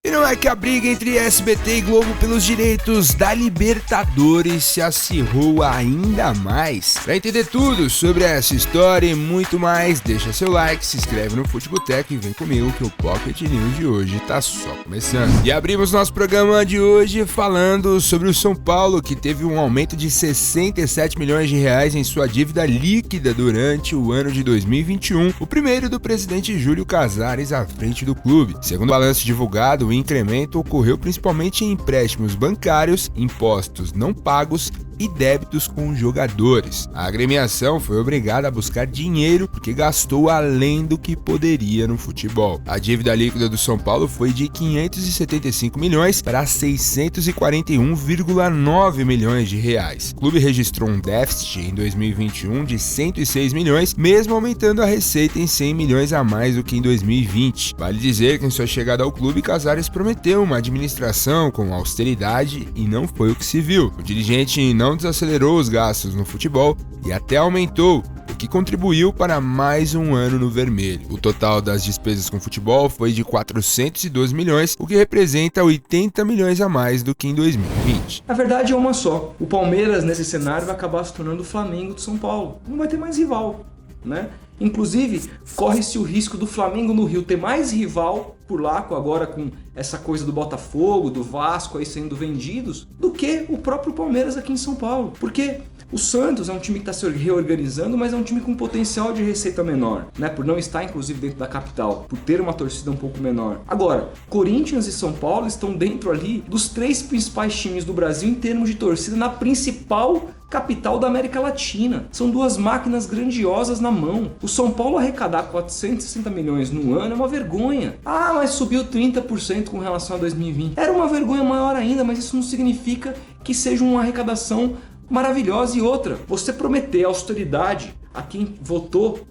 E não é que a briga entre SBT e Globo pelos direitos da Libertadores se acirrou ainda mais? Para entender tudo sobre essa história e muito mais, deixa seu like, se inscreve no Futeboteco e vem comigo que o Pocket News de hoje tá só começando. E abrimos nosso programa de hoje falando sobre o São Paulo, que teve um aumento de 67 milhões de reais em sua dívida líquida durante o ano de 2021, o primeiro do presidente Júlio Casares à frente do clube. Segundo o balanço divulgado, o incremento ocorreu principalmente em empréstimos bancários, impostos não pagos e débitos com jogadores. A agremiação foi obrigada a buscar dinheiro porque gastou além do que poderia no futebol. A dívida líquida do São Paulo foi de 575 milhões para 641,9 milhões de reais. O clube registrou um déficit em 2021 de 106 milhões, mesmo aumentando a receita em 100 milhões a mais do que em 2020. Vale dizer que em sua chegada ao clube, Casares prometeu uma administração com austeridade e não foi o que se viu. O dirigente não desacelerou os gastos no futebol e até aumentou, o que contribuiu para mais um ano no vermelho. O total das despesas com futebol foi de 412 milhões, o que representa 80 milhões a mais do que em 2020. A verdade é uma só. O Palmeiras, nesse cenário, vai acabar se tornando o Flamengo de São Paulo. Não vai ter mais rival, né? Inclusive, corre-se o risco do Flamengo no Rio ter mais rival por lá, agora com essa coisa do Botafogo, do Vasco aí sendo vendidos, do que o próprio Palmeiras aqui em São Paulo. Porque o Santos é um time que está se reorganizando, mas é um time com potencial de receita menor, né? Por não estar, inclusive, dentro da capital, por ter uma torcida um pouco menor. Agora, Corinthians e São Paulo estão dentro ali dos 3 principais times do Brasil em termos de torcida na principal capital da América Latina. São 2 máquinas grandiosas na mão. O São Paulo arrecadar 460 milhões no ano é uma vergonha. Ah, mas subiu 30% com relação a 2020. Era uma vergonha maior ainda, mas isso não significa que seja uma arrecadação maravilhosa. E outra, você prometer austeridade a quem votou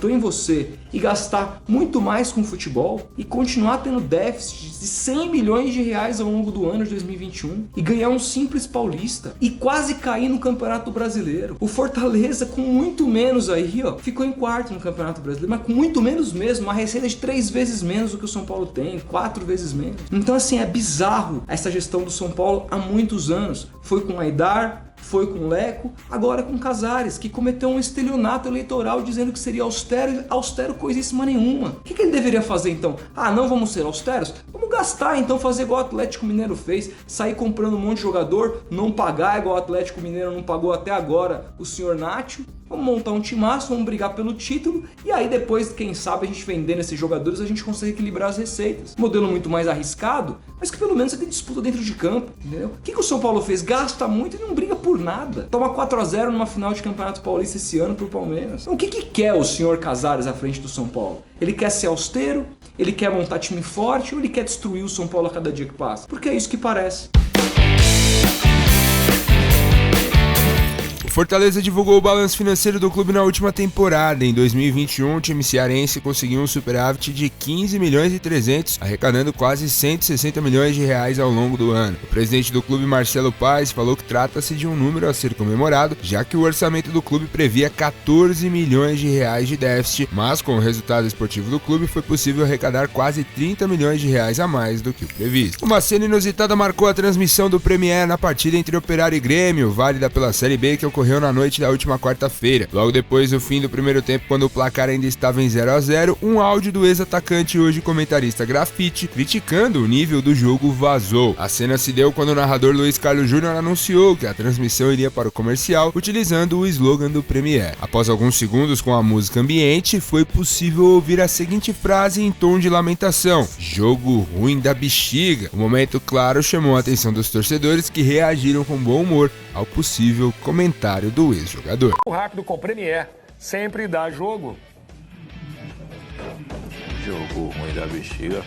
em você e gastar muito mais com futebol e continuar tendo déficit de 100 milhões de reais ao longo do ano de 2021 e ganhar um simples paulista e quase cair no Campeonato Brasileiro. O Fortaleza, com muito menos aí, ficou em quarto no Campeonato Brasileiro, mas com muito menos mesmo, uma receita de 3 vezes menos do que o São Paulo tem, 4 vezes menos. Então assim, é bizarro essa gestão do São Paulo há muitos anos. Foi com Aidar, foi com Leco, agora com Casares, que cometeu um estelionato eleitoral dizendo que seria austero coisíssima nenhuma. O que ele deveria fazer então? Ah, não vamos ser austeros? Vamos gastar então, fazer igual o Atlético Mineiro fez, sair comprando um monte de jogador, não pagar igual o Atlético Mineiro não pagou até agora o senhor Nacho. Vamos montar um timaço, vamos brigar pelo título e aí depois, quem sabe, a gente vendendo esses jogadores, a gente consegue equilibrar as receitas. Modelo muito mais arriscado, mas que pelo menos você tem disputa dentro de campo, entendeu? O que o São Paulo fez? Gasta muito e não briga por nada. Toma 4-0 numa final de Campeonato Paulista esse ano pro Palmeiras. Então o que quer o senhor Casares à frente do São Paulo? Ele quer ser austero? Ele quer montar time forte? Ou ele quer destruir o São Paulo a cada dia que passa? Porque é isso que parece. Fortaleza divulgou o balanço financeiro do clube na última temporada. Em 2021, o time cearense conseguiu um superávit de 15 milhões e 300, arrecadando quase 160 milhões de reais ao longo do ano. O presidente do clube, Marcelo Paes, falou que trata-se de um número a ser comemorado, já que o orçamento do clube previa 14 milhões de reais de déficit, mas com o resultado esportivo do clube foi possível arrecadar quase 30 milhões de reais a mais do que o previsto. Uma cena inusitada marcou a transmissão do Premier na partida entre Operário e Grêmio, válida pela Série B, que ocorreu na noite da última quarta-feira. Logo depois do fim do primeiro tempo, quando o placar ainda estava em 0-0, um áudio do ex-atacante e hoje comentarista Grafite, criticando o nível do jogo, vazou. A cena se deu quando o narrador Luiz Carlos Júnior anunciou que a transmissão iria para o comercial, utilizando o slogan do Premier. Após alguns segundos com a música ambiente, foi possível ouvir a seguinte frase em tom de lamentação: "Jogo ruim da bexiga". O momento, claro, chamou a atenção dos torcedores, que reagiram com bom humor ao possível comentário do ex-jogador. O rápido com Premier sempre dá jogo. Jogo ruim da bexiga.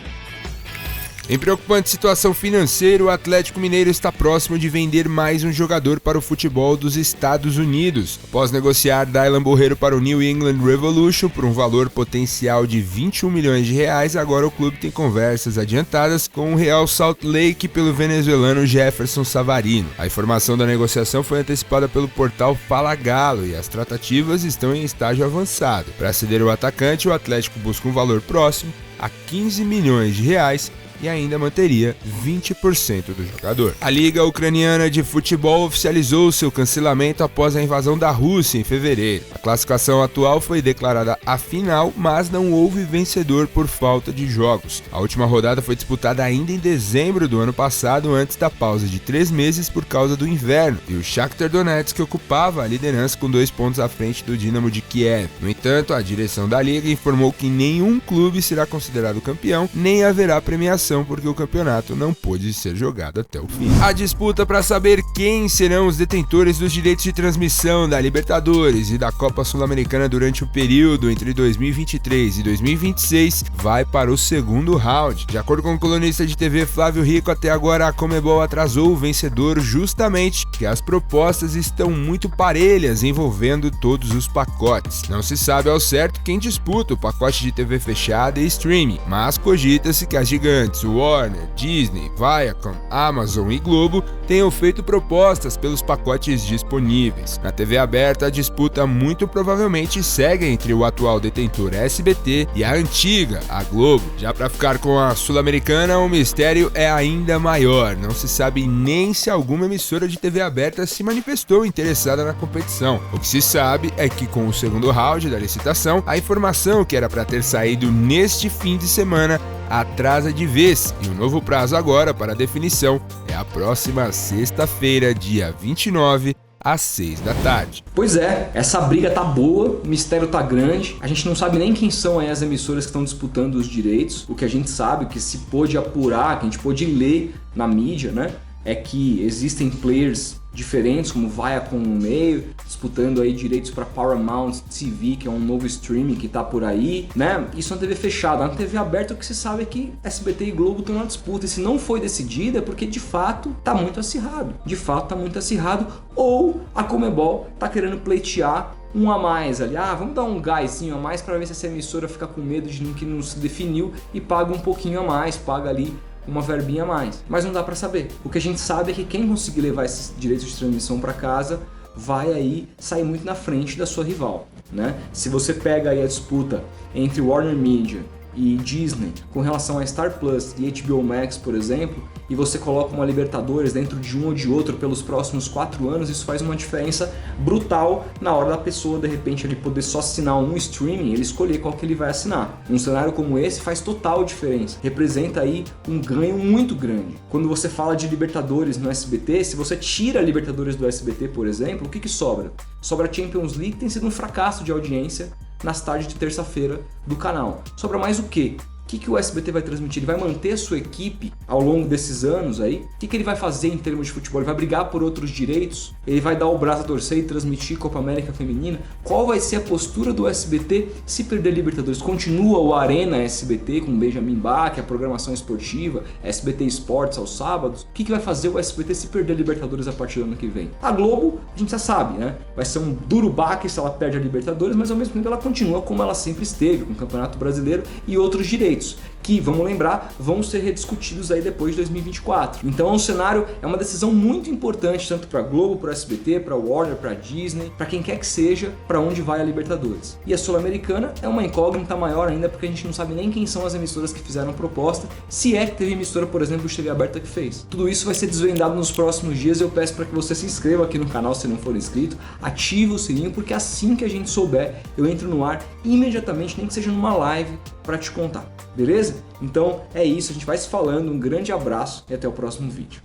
Em preocupante situação financeira, o Atlético Mineiro está próximo de vender mais um jogador para o futebol dos Estados Unidos. Após negociar Dylan Borreiro para o New England Revolution por um valor potencial de 21 milhões de reais, agora o clube tem conversas adiantadas com o Real Salt Lake pelo venezuelano Jefferson Savarino. A informação da negociação foi antecipada pelo portal Fala Galo e as tratativas estão em estágio avançado. Para ceder o atacante, o Atlético busca um valor próximo a 15 milhões de reais e ainda manteria 20% do jogador. A Liga Ucraniana de Futebol oficializou seu cancelamento após a invasão da Rússia em fevereiro. A classificação atual foi declarada a final, mas não houve vencedor por falta de jogos. A última rodada foi disputada ainda em dezembro do ano passado, antes da pausa de 3 meses por causa do inverno, e o Shakhtar Donetsk ocupava a liderança com 2 pontos à frente do Dinamo de Kiev. No entanto, a direção da Liga informou que nenhum clube será considerado campeão, nem haverá premiação porque o campeonato não pôde ser jogado até o fim. A disputa para saber quem serão os detentores dos direitos de transmissão da Libertadores e da Copa Sul-Americana durante o período entre 2023 e 2026 vai para o segundo round. De acordo com o colunista de TV Flávio Rico, até agora a Conmebol atrasou o vencedor justamente porque as propostas estão muito parelhas envolvendo todos os pacotes. Não se sabe ao certo quem disputa o pacote de TV fechada e streaming, mas cogita-se que as gigantes Warner, Disney, Viacom, Amazon e Globo tenham feito propostas pelos pacotes disponíveis. Na TV aberta, a disputa muito provavelmente segue entre o atual detentor SBT e a antiga, a Globo. Já para ficar com a Sul-Americana, o mistério é ainda maior. Não se sabe nem se alguma emissora de TV aberta se manifestou interessada na competição. O que se sabe é que com o segundo round da licitação, a informação que era para ter saído neste fim de semana atrasa de vez, e o novo prazo agora para a definição é a próxima sexta-feira, dia 29, às 6 da tarde. Pois é, essa briga tá boa, o mistério tá grande, a gente não sabe nem quem são aí as emissoras que estão disputando os direitos. O que a gente sabe, o que se pôde apurar, que a gente pôde ler na mídia, né, é que existem players diferentes, como Viacom no meio, disputando aí direitos para Paramount TV, que é um novo streaming que tá por aí, né? Isso na TV fechada. Na TV aberta, o que se sabe é que SBT e Globo estão na disputa, e se não foi decidida é porque de fato tá muito acirrado. De fato tá muito acirrado, ou a Conmebol tá querendo pleitear um a mais ali. Vamos dar um gásinho a mais para ver se essa emissora fica com medo de que não se definiu e paga um pouquinho a mais, paga ali uma verbinha a mais, mas não dá pra saber. O que a gente sabe é que quem conseguir levar esses direitos de transmissão para casa vai aí sair muito na frente da sua rival, né? Se você pega aí a disputa entre Warner Media e Disney com relação a Star Plus e HBO Max, por exemplo, e você coloca uma Libertadores dentro de um ou de outro pelos próximos 4 anos, isso faz uma diferença brutal na hora da pessoa, de repente, ele poder só assinar um streaming, ele escolher qual que ele vai assinar. Um cenário como esse faz total diferença, representa aí um ganho muito grande. Quando você fala de Libertadores no SBT, se você tira a Libertadores do SBT, por exemplo, o que sobra? Sobra a Champions League, que tem sido um fracasso de audiência nas tardes de terça-feira do canal. Sobra mais o quê? O que o SBT vai transmitir? Ele vai manter a sua equipe ao longo desses anos aí? O que ele vai fazer em termos de futebol? Ele vai brigar por outros direitos? Ele vai dar o braço a torcer e transmitir Copa América Feminina? Qual vai ser a postura do SBT se perder Libertadores? Continua o Arena SBT com Benjamin Bach, a programação esportiva, SBT Esportes aos sábados? O que vai fazer o SBT se perder Libertadores a partir do ano que vem? A Globo, a gente já sabe, né? Vai ser um duro baque se ela perde a Libertadores, mas ao mesmo tempo ela continua como ela sempre esteve, com o Campeonato Brasileiro e outros direitos, que, vamos lembrar, vão ser rediscutidos aí depois de 2024. Então é um cenário, é uma decisão muito importante, tanto para a Globo, para a SBT, para a Warner, para a Disney, para quem quer que seja, para onde vai a Libertadores. E a Sul-Americana é uma incógnita maior ainda, porque a gente não sabe nem quem são as emissoras que fizeram a proposta, se é que teve emissora, por exemplo, de TV aberta que fez. Tudo isso vai ser desvendado nos próximos dias. Eu peço para que você se inscreva aqui no canal se não for inscrito, ative o sininho, porque assim que a gente souber, eu entro no ar imediatamente, nem que seja numa live, para te contar. Beleza? Então é isso, a gente vai se falando, um grande abraço e até o próximo vídeo.